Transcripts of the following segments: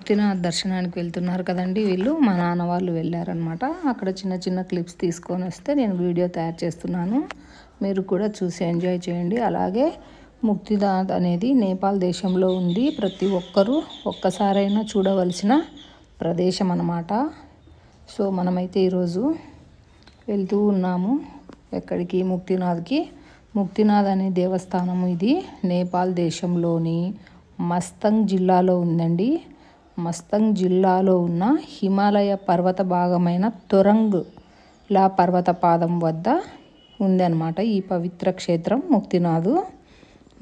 ముక్తినాథ్ దర్శనానికి వెళ్తున్నారు కదండి వీళ్ళు. మా నాన్న వాళ్ళు వెళ్ళారనమాట. అక్కడ చిన్న చిన్న క్లిప్స్ తీసుకొని వస్తే నేను వీడియో తయారు చేస్తున్నాను. మీరు కూడా చూసి ఎంజాయ్ చేయండి. అలాగే ముక్తినాథ్ అనేది నేపాల్ దేశంలో ఉంది. ప్రతి ఒక్కరూ ఒక్కసారైనా చూడవలసిన ప్రదేశం అన్నమాట. సో మనమైతే ఈరోజు వెళ్తూ ఉన్నాము ఎక్కడికి, ముక్తినాథ్కి. ముక్తినాథ్ అనే దేవస్థానము ఇది నేపాల్ దేశంలోని మస్తంగ్ జిల్లాలో ఉందండి. మస్తంగ్ జిల్లాలో ఉన్న హిమాలయ పర్వత భాగమైన తొరంగ్లా పర్వత పాదం వద్ద ఉందన్నమాట ఈ పవిత్ర క్షేత్రం ముక్తినాథ్.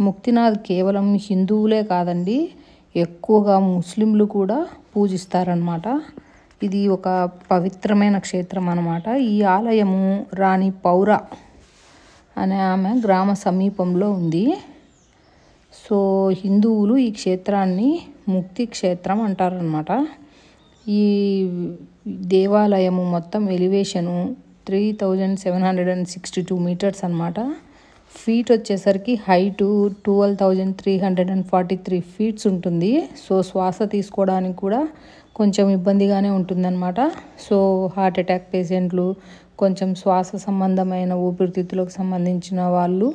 ముక్తినాథ్ కేవలం హిందువులే కాదండి, ఎక్కువగా ముస్లింలు కూడా పూజిస్తారనమాట. ఇది ఒక పవిత్రమైన క్షేత్రం అన్నమాట. ఈ ఆలయము రాణి పౌర అనే ఆమె గ్రామ సమీపంలో ఉంది. సో హిందువులు ఈ క్షేత్రాన్ని ముక్తి క్షేత్రం అంటారనమాట. ఈ దేవాలయము మొత్తం ఎలివేషను 3762 మీటర్స్ అనమాట. ఫీట్ వచ్చేసరికి హైటు 12,343 ఫీట్స్ ఉంటుంది. సో శ్వాస తీసుకోవడానికి కూడా కొంచెం ఇబ్బందిగానే ఉంటుందన్నమాట. సో హార్ట్ అటాక్ పేషెంట్లు, కొంచెం శ్వాస సంబంధమైన ఊపిరితిత్తులకు సంబంధించిన వాళ్ళు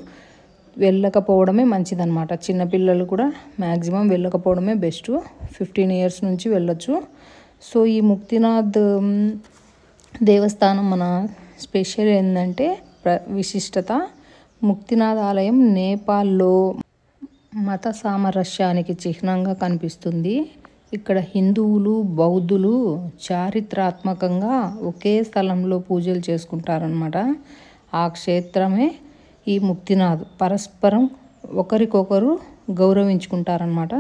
వెళ్ళకపోవడమే మంచిదన్నమాట. చిన్నపిల్లలు కూడా మ్యాక్సిమం వెళ్ళకపోవడమే బెస్ట్. 15 ఇయర్స్ నుంచి వెళ్ళొచ్చు. సో ఈ ముక్తినాథ్ దేవస్థానం మన స్పెషల్ ఏంటంటే విశిష్టత, ముక్తినాథ్ ఆలయం నేపాల్లో మత సామరస్యానికి చిహ్నంగా కనిపిస్తుంది. ఇక్కడ హిందువులు, బౌద్ధులు చారిత్రాత్మకంగా ఒకే స్థలంలో పూజలు చేసుకుంటారనమాట. ఆ క్షేత్రమే ఈ ముక్తినాథ్. పరస్పరం ఒకరికొకరు గౌరవించుకుంటారనమాట.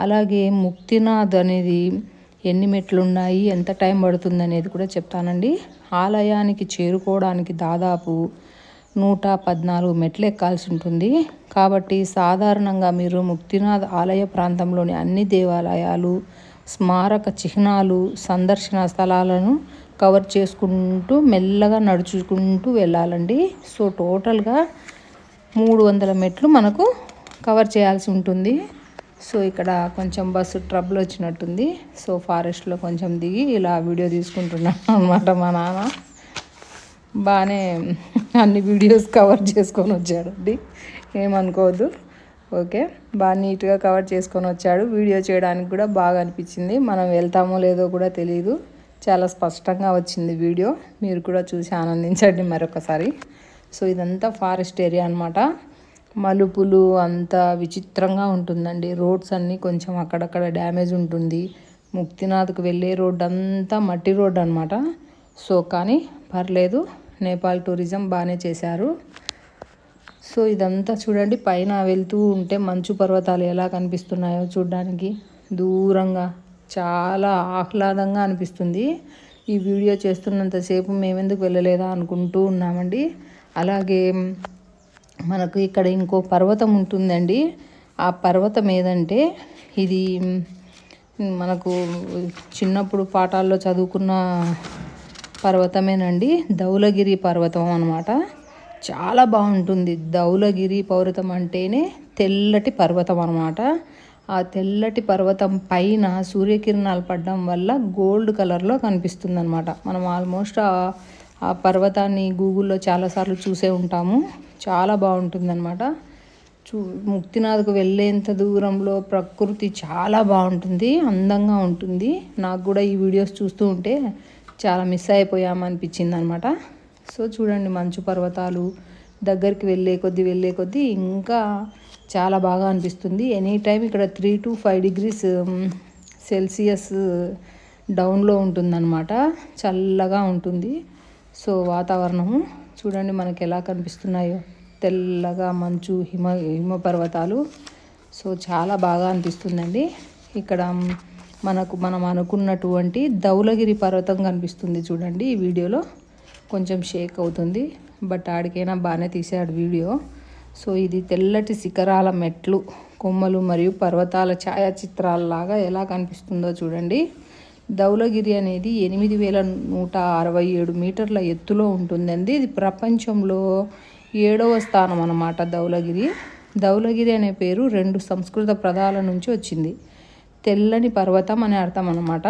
అలాగే ముక్తినాథ్ అనేది ఎన్ని మెట్లు ఉన్నాయి, ఎంత టైం పడుతుంది అనేది కూడా చెప్తానండి. ఆలయానికి చేరుకోవడానికి దాదాపు 114 మెట్లు ఎక్కాల్సి ఉంటుంది. కాబట్టి సాధారణంగా మీరు ముక్తినాథ్ ఆలయ ప్రాంతంలోని అన్ని దేవాలయాలు, స్మారక చిహ్నాలు, సందర్శన స్థలాలను కవర్ చేసుకుంటూ మెల్లగా నడుచుకుంటూ వెళ్ళాలండి. సో టోటల్గా 300 మెట్లు మనకు కవర్ చేయాల్సి ఉంటుంది. సో ఇక్కడ కొంచెం బస్సు ట్రబుల్ వచ్చినట్టుంది. సో ఫారెస్ట్లో కొంచెం దిగి ఇలా వీడియో తీసుకుంటున్నాను అనమాట. మా నాన్న బాగానే అన్ని వీడియోస్ కవర్ చేసుకొని వచ్చాడండి, ఏమనుకోవద్దు. ఓకే, బాగా నీట్గా కవర్ చేసుకొని వచ్చాడు. వీడియో చేయడానికి కూడా బాగా అనిపించింది. మనం వెళ్తామో లేదో కూడా తెలియదు, చాలా స్పష్టంగా వచ్చింది వీడియో. మీరు కూడా చూసి ఆనందించండి మరొకసారి. సో ఇదంతా ఫారెస్ట్ ఏరియా అనమాట. మలుపులు అంతా విచిత్రంగా ఉంటుందండి. రోడ్స్ అన్నీ కొంచెం అక్కడక్కడ డ్యామేజ్ ఉంటుంది. ముక్తినాథ్కి వెళ్ళే రోడ్ అంతా మట్టి రోడ్ అనమాట. సో కానీ పర్లేదు, నేపాల్ టూరిజం బాగానే చేశారు. సో ఇదంతా చూడండి, పైన వెళ్తూ ఉంటే మంచు పర్వతాలు ఎలా కనిపిస్తున్నాయో చూడడానికి దూరంగా చాలా ఆహ్లాదంగా అనిపిస్తుంది. ఈ వీడియో చేస్తున్నంతసేపు మేమెందుకు వెళ్ళలేదా అనుకుంటూ ఉన్నామండి. అలాగే మనకు ఇక్కడ ఇంకో పర్వతం ఉంటుందండి. ఆ పర్వతం ఏదంటే ఇది మనకు చిన్నప్పుడు పాఠాల్లో చదువుకున్న పర్వతమేనండి. ధౌలగిరి పర్వతం అన్నమాట. చాలా బాగుంటుంది. ధౌలగిరి పర్వతం అంటేనే తెల్లటి పర్వతం అన్నమాట. ఆ తెల్లటి పర్వతం పైన సూర్యకిరణాలు పడడం వల్ల గోల్డ్ కలర్లో కనిపిస్తుంది అనమాట. మనం ఆల్మోస్ట్ ఆ పర్వతాన్ని గూగుల్లో చాలాసార్లు చూసే ఉంటాము. చాలా బాగుంటుందన్నమాట. ముక్తినాథ్కు వెళ్ళేంత దూరంలో ప్రకృతి చాలా బాగుంటుంది, అందంగా ఉంటుంది. నాకు కూడా ఈ వీడియోస్ చూస్తూ ఉంటే చాలా మిస్ అయిపోయామనిపించింది అనమాట. సో చూడండి, మంచు పర్వతాలు దగ్గరికి వెళ్ళే కొద్దీ ఇంకా చాలా బాగా అనిపిస్తుంది. ఎనీ టైం ఇక్కడ 3 to 5 degrees సెల్సియస్ డౌన్లో ఉంటుందన్నమాట. చల్లగా ఉంటుంది. సో వాతావరణము చూడండి మనకి ఎలా కనిపిస్తున్నాయో, తెల్లగా మంచు, హిమ పర్వతాలు. సో చాలా బాగా అనిపిస్తుందండి. ఇక్కడ మనం అనుకున్నటువంటి ధౌలగిరి పర్వతం కనిపిస్తుంది చూడండి. ఈ వీడియోలో కొంచెం షేక్ అవుతుంది, బట్ ఆడికైనా బాగానే తీసాడు వీడియో. సో ఇది తెల్లటి శిఖరాల మెట్లు, కొమ్మలు మరియు పర్వతాల ఛాయాచిత్రాలలాగా ఎలా కనిపిస్తుందో చూడండి. ధౌలగిరి అనేది 8167 మీటర్ల ఎత్తులో ఉంటుందండి. ఇది ప్రపంచంలో 7వ స్థానం అన్నమాట ధౌలగిరి. ధౌలగిరి అనే పేరు 2 సంస్కృత పదాల నుంచి వచ్చింది. తెల్లని పర్వతం అని అర్థం అన్నమాట.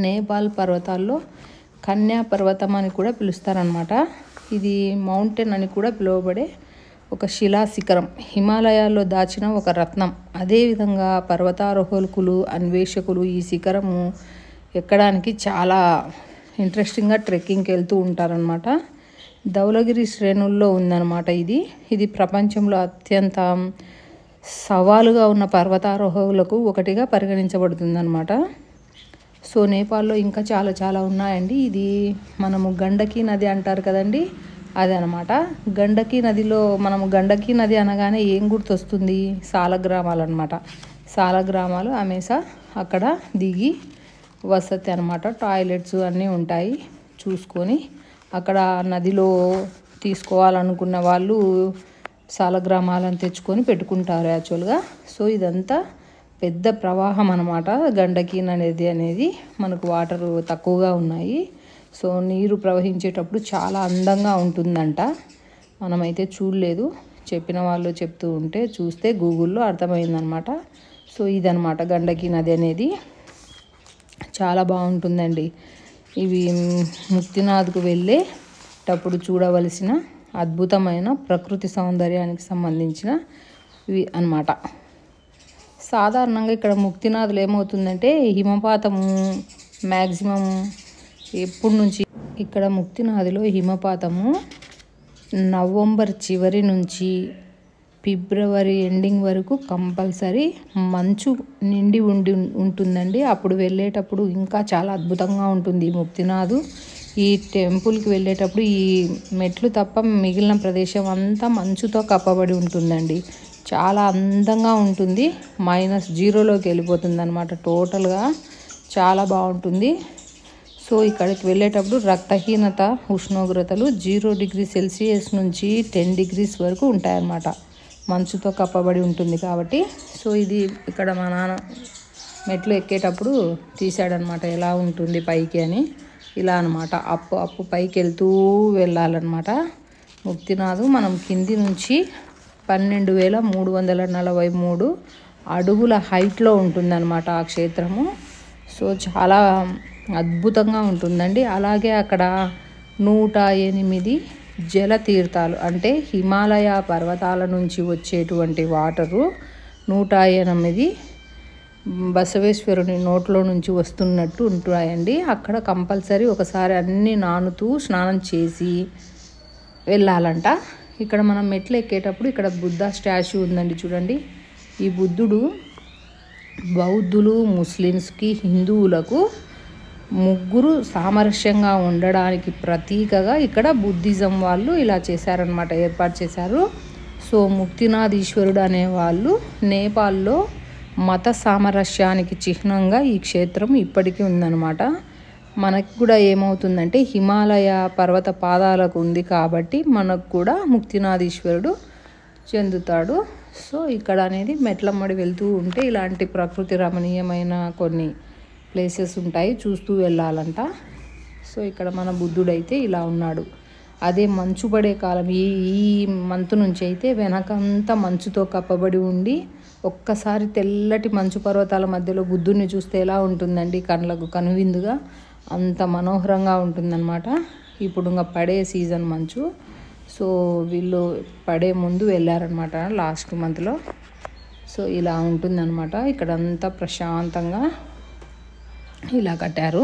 నేపాల్ పర్వతాల్లో కన్యా పర్వతం అని కూడా పిలుస్తారనమాట. ఇది మౌంటైన్ అని కూడా పిలువబడే ఒక శిలా శిఖరం, హిమాలయాల్లో దాచిన ఒక రత్నం. అదేవిధంగా పర్వతారోహకులు, అన్వేషకులు ఈ శిఖరము ఎక్కడానికి చాలా ఇంట్రెస్టింగ్గా ట్రెక్కింగ్కి వెళ్తూ ఉంటారనమాట. ధౌలగిరి శ్రేణుల్లో ఉందన్నమాట ఇది ప్రపంచంలో అత్యంత సవాలుగా ఉన్న పర్వతారోహకులకు ఒకటిగా పరిగణించబడుతుందన్నమాట. సో నేపాల్లో ఇంకా చాలా ఉన్నాయండి. ఇది మనము గండకీ నది అంటారు కదండి, అదనమాట. గండకీ నదిలో మనము గండకీ నది అనగానే ఏం గుర్తొస్తుంది? సాలగ్రామాలు అనమాట. సాలగ్రామాలు హమేషా అక్కడ దిగి వసతి అనమాట. టాయిలెట్స్ అన్నీ ఉంటాయి. చూసుకొని అక్కడ నదిలో తీసుకోవాలనుకున్న వాళ్ళు సాలగ్రామాలను తెచ్చుకొని పెట్టుకుంటారు యాక్చువల్గా. సో ఇదంతా పెద్ద ప్రవాహం అనమాట. గండకీ నది అనేది మనకు వాటర్ తక్కువగా ఉన్నాయి. సో నీరు ప్రవహించేటప్పుడు చాలా అందంగా ఉంటుందంట. మనమైతే చూడలేదు, చెప్పిన వాళ్ళు చెప్తూ ఉంటే చూస్తే గూగుల్లో అర్థమైందనమాట. సో ఇదనమాట గండకీ నది అనేది. చాలా బాగుంటుందండి. ఇవి ముక్తినాథ్కు వెళ్ళేటప్పుడు చూడవలసిన అద్భుతమైన ప్రకృతి సౌందర్యానికి సంబంధించిన ఇవి అన్నమాట. సాధారణంగా ఇక్కడ ముక్తినాథ్లో ఏమవుతుందంటే హిమపాతము మ్యాక్సిమం ఎప్పటి నుంచి ఇక్కడ ముక్తినాథ్లో హిమపాతము నవంబర్ చివరి నుంచి ఫిబ్రవరి ఎండింగ్ వరకు కంపల్సరీ మంచు నిండి ఉంటుందండి. అప్పుడు వెళ్ళేటప్పుడు ఇంకా చాలా అద్భుతంగా ఉంటుంది ముక్తినాథ్. ఈ టెంపుల్కి వెళ్ళేటప్పుడు ఈ మెట్లు తప్ప మిగిలిన ప్రదేశం అంతా మంచుతో కప్పబడి ఉంటుందండి. చాలా అందంగా ఉంటుంది. -0లోకి వెళ్ళిపోతుంది అనమాట టోటల్గా. చాలా బాగుంటుంది. సో ఇక్కడికి వెళ్ళేటప్పుడు రక్తహీనత ఉష్ణోగ్రతలు 0 డిగ్రీ సెల్సియస్ నుంచి 10 డిగ్రీస్ వరకు ఉంటాయన్నమాట. మంచుతో కప్పబడి ఉంటుంది కాబట్టి. సో ఇది ఇక్కడ మా నాన్న మెట్లు ఎక్కేటప్పుడు తీసాడనమాట ఎలా ఉంటుంది పైకి అని. ఇలా అనమాట అప్పు పైకి వెళ్తూ వెళ్ళాలన్నమాట. ముక్తినాథ్ మనం కింది నుంచి 12,343 అడుగుల హైట్లో ఉంటుందన్నమాట ఆ క్షేత్రము. సో చాలా అద్భుతంగా ఉంటుందండి. అలాగే అక్కడ 108 జల తీర్థాలు అంటే హిమాలయ పర్వతాల నుంచి వచ్చేటువంటి వాటరు 108 బసవేశ్వరుని నోట్లో నుంచి వస్తున్నట్టు ఉంటాయండి. అక్కడ కంపల్సరీ ఒకసారి అన్నీ నానుతూ స్నానం చేసి వెళ్ళాలంట. ఇక్కడ మనం మెట్లు ఎక్కేటప్పుడు ఇక్కడ బుద్ధ స్టాచ్యూ ఉందండి చూడండి. ఈ బుద్ధుడు బౌద్ధులు, ముస్లిమ్స్కి, హిందువులకు ముగ్గురు సామరస్యంగా ఉండడానికి ప్రతీకగా ఇక్కడ బుద్ధిజం వాళ్ళు ఇలా చేశారనమాట, ఏర్పాటు చేశారు. సో ముక్తినాథ్ ఈశ్వరుడు అనేవాళ్ళు నేపాల్లో మత సామరస్యానికి చిహ్నంగా ఈ క్షేత్రం ఇప్పటికీ ఉందన్నమాట. మనకు కూడా ఏమవుతుందంటే హిమాలయ పర్వత పాదాలకు ఉంది కాబట్టి మనకు కూడా ముక్తినాథ్ ఈశ్వరుడు చెందుతాడు. సో ఇక్కడ అనేది మెట్లమ్మడి వెళ్తూ ఉంటే ఇలాంటి ప్రకృతి రమణీయమైన కొన్ని ప్లేసెస్ ఉంటాయి, చూస్తూ వెళ్ళాలంట. సో ఇక్కడ మన బుద్ధుడైతే ఇలా ఉన్నాడు. అదే మంచు పడే కాలం ఈ మంత్ నుంచి అయితే వెనకంతా మంచుతో కప్పబడి ఉండి ఒక్కసారి తెల్లటి మంచు పర్వతాల మధ్యలో బుద్ధుడిని చూస్తే ఎలా ఉంటుందండి, కళ్ళకు కనువిందుగా అంత మనోహరంగా ఉంటుందన్నమాట. ఇప్పుడు ఇంకా పడే సీజన్ మంచు. సో వీళ్ళు పడే ముందు వెళ్ళారనమాట లాస్ట్ మంత్లో. సో ఇలా ఉంటుందన్నమాట. ఇక్కడంతా ప్రశాంతంగా ఇలా కట్టారు.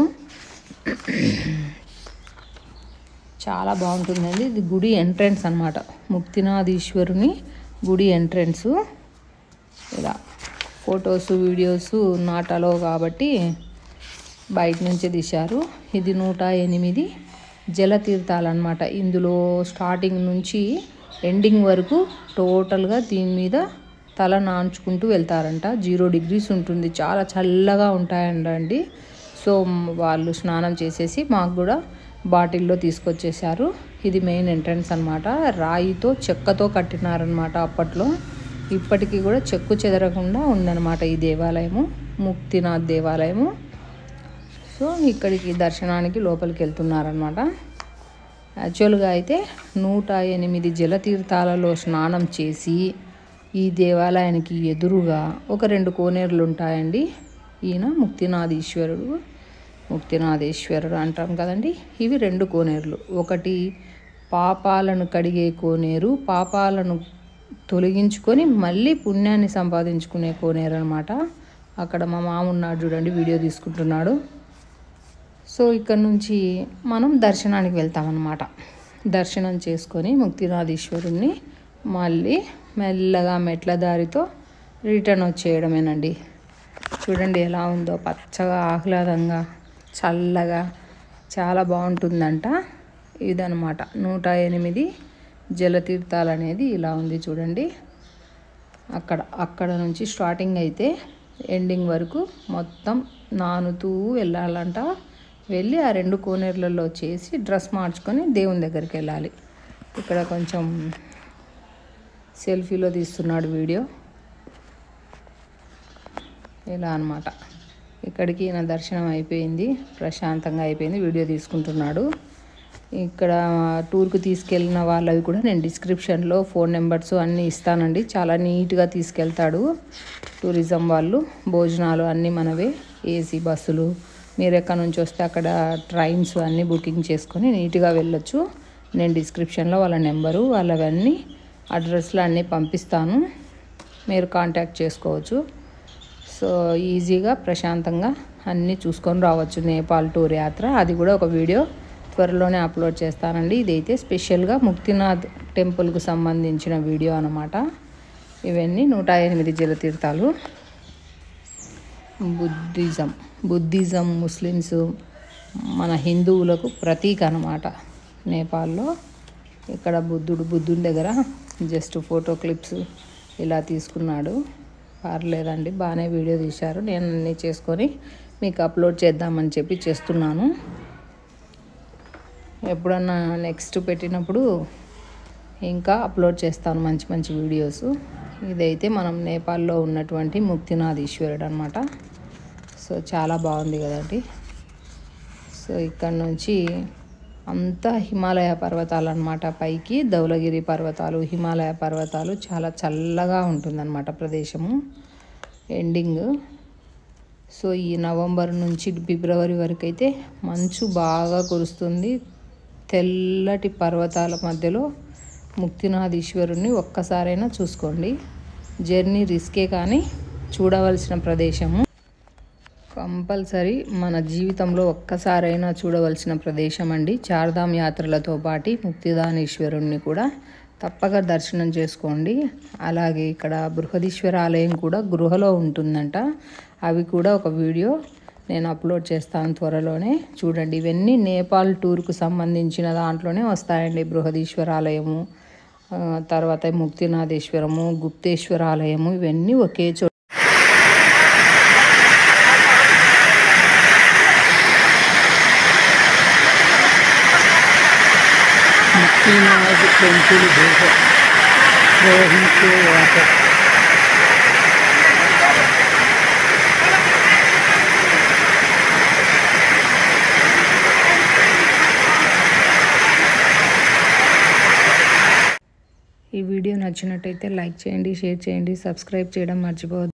చాలా బాగుంటుందండి. ఇది గుడి ఎంట్రన్స్ అన్నమాట, ముక్తినాథ్ ఈశ్వరుని గుడి ఎంట్రన్స్. ఇలా ఫొటోస్ వీడియోస్ నాటాలో కాబట్టి బయట నుంచే తీశారు. ఇది 108 జలతీర్థాలు అన్నమాట. ఇందులో స్టార్టింగ్ నుంచి ఎండింగ్ వరకు టోటల్గా దీని మీద తల నాంచుకుంటూ వెళ్తారంట. 0 డిగ్రీస్ ఉంటుంది, చాలా చల్లగా ఉంటాయండి. సో వాళ్ళు స్నానం చేసేసి మాకు కూడా బాటిల్లో తీసుకొచ్చేసారు. ఇది మెయిన్ ఎంట్రన్స్ అన్నమాట. రాయితో చెక్కతో కట్టినారనమాట అప్పట్లో. ఇప్పటికీ కూడా చెక్కు చెదరకుండా ఉందన్నమాట ఈ దేవాలయము, ముక్తినాథ్ దేవాలయము. సో ఇక్కడికి దర్శనానికి లోపలికి వెళ్తున్నారనమాట. యాక్చువల్గా అయితే 108 జలతీర్థాలలో స్నానం చేసి ఈ దేవాలయానికి ఎదురుగా ఒక 2 కోనేరులు ఉంటాయండి. ఈయన ముక్తినాథేశ్వరుడు అంటాం కదండి. ఇవి 2 కోనేరులు. ఒకటి పాపాలను కడిగే కోనేరు, పాపాలను తొలగించుకొని మళ్ళీ పుణ్యాన్ని సంపాదించుకునే కోనేరు అనమాట. అక్కడ మా మామ ఉన్నాడు చూడండి, వీడియో తీసుకుంటున్నాడు. సో ఇక్కడ నుంచి మనం దర్శనానికి వెళ్తామన్నమాట. దర్శనం చేసుకొని ముక్తినాథేశ్వరుణ్ణి మళ్ళీ మెల్లగా మెట్ల దారితో రిటర్న్ వచ్చేయడమేనండి. చూడండి ఎలా ఉందో, పచ్చగా ఆహ్లాదంగా చల్లగా చాలా బాగుంటుందంట. ఇదనమాట 108 జలతీర్థాలు అనేది ఇలా ఉంది చూడండి. అక్కడ నుంచి స్టార్టింగ్ అయితే ఎండింగ్ వరకు మొత్తం నానుతూ వెళ్ళాలంట. వెళ్ళి ఆ 2 కోనేరులలో చేసి డ్రెస్ మార్చుకొని దేవుని దగ్గరికి వెళ్ళాలి. ఇక్కడ కొంచెం సెల్ఫీలో తీస్తున్నాడు వీడియో. ఇలా అనమాట. ఇక్కడికి ఈయన దర్శనం అయిపోయింది, ప్రశాంతంగా అయిపోయింది, వీడియో తీసుకుంటున్నాడు. ఇక్కడ టూర్కి తీసుకెళ్ళిన వాళ్ళవి కూడా నేను డిస్క్రిప్షన్లో ఫోన్ నెంబర్స్ అన్నీ ఇస్తానండి. చాలా నీట్గా తీసుకెళ్తాడు టూరిజం వాళ్ళు. భోజనాలు అన్నీ మనవే, ఏసీ బస్సులు, మీరు ఎక్కడి నుంచి వస్తే అక్కడ ట్రైన్స్ అన్నీ బుకింగ్ చేసుకొని నీట్గా వెళ్ళొచ్చు. నేను డిస్క్రిప్షన్లో వాళ్ళ నెంబరు, వాళ్ళవన్నీ అడ్రస్లు అన్నీ పంపిస్తాను, మీరు కాంటాక్ట్ చేసుకోవచ్చు. సో ఈజీగా ప్రశాంతంగా అన్నీ చూసుకొని రావచ్చు. నేపాల్ టూర్ యాత్ర, అది కూడా ఒక వీడియో త్వరలోనే అప్లోడ్ చేస్తానండి. ఇదైతే స్పెషల్గా ముక్తినాథ్ టెంపుల్కు సంబంధించిన వీడియో అన్నమాట. ఇవన్నీ 108 జలతీర్థాలు. బుద్ధిజం ముస్లిమ్స్, మన హిందువులకు ప్రతీక అన్నమాట నేపాల్లో. ఇక్కడ బుద్ధుని దగ్గర జస్ట్ ఫోటో క్లిప్స్ ఇలా తీసుకున్నాడు. పర్లేదండి, బాగానే వీడియో తీశారు. నేను అన్నీ చేసుకొని మీకు అప్లోడ్ చేద్దామని చెప్పి చేస్తున్నాను. ఎప్పుడన్నా నెక్స్ట్ పెట్టినప్పుడు ఇంకా అప్లోడ్ చేస్తాను మంచి మంచి వీడియోస్. ఇదైతే మనం నేపాల్లో ఉన్నటువంటి ముక్తినాథేశ్వరుడు అనమాట. సో చాలా బాగుంది కదండి. సో ఇక్కడ నుంచి అంతా హిమాలయ పర్వతాలు అనమాట. పైకి ధౌలగిరి పర్వతాలు, హిమాలయ పర్వతాలు, చాలా చల్లగా ఉంటుందన్నమాట ప్రదేశము. ఎండింగ్. సో ఈ నవంబర్ నుంచి ఫిబ్రవరి వరకు అయితే మంచు బాగా కురుస్తుంది. తెల్లటి పర్వతాల మధ్యలో ముక్తినాథేశ్వరుణ్ణి ఒక్కసారైనా చూసుకోండి. జర్నీ రిస్కే కానీ చూడవలసిన ప్రదేశము. కంపల్సరీ మన జీవితంలో ఒక్కసారైనా చూడవలసిన ప్రదేశం అండి. చార్ధామ్ యాత్రలతో పాటు ముక్తినాథేశ్వరుణ్ణి కూడా తప్పక దర్శనం చేసుకోండి. అలాగే ఇక్కడ బృహదీశ్వర ఆలయం కూడా గృహలో ఉంటుందంట. అవి కూడా ఒక వీడియో నేను అప్లోడ్ చేస్తాను త్వరలోనే. చూడండి, ఇవన్నీ నేపాల్ టూర్కు సంబంధించిన దాంట్లోనే వస్తాయండి. బృహదీశ్వర ఆలయము, తర్వాత ముక్తినాథేశ్వరము, గుప్తేశ్వర ఆలయము, ఇవన్నీ ఒకే చోట. ముక్తినాథ్ టెంపుల్ ప్రవహించే వాటర్. ఈ వీడియో నచ్చినట్టయితే లైక్ చేయండి, షేర్ చేయండి, సబ్స్క్రైబ్ చేయడం మర్చిపోవద్దు.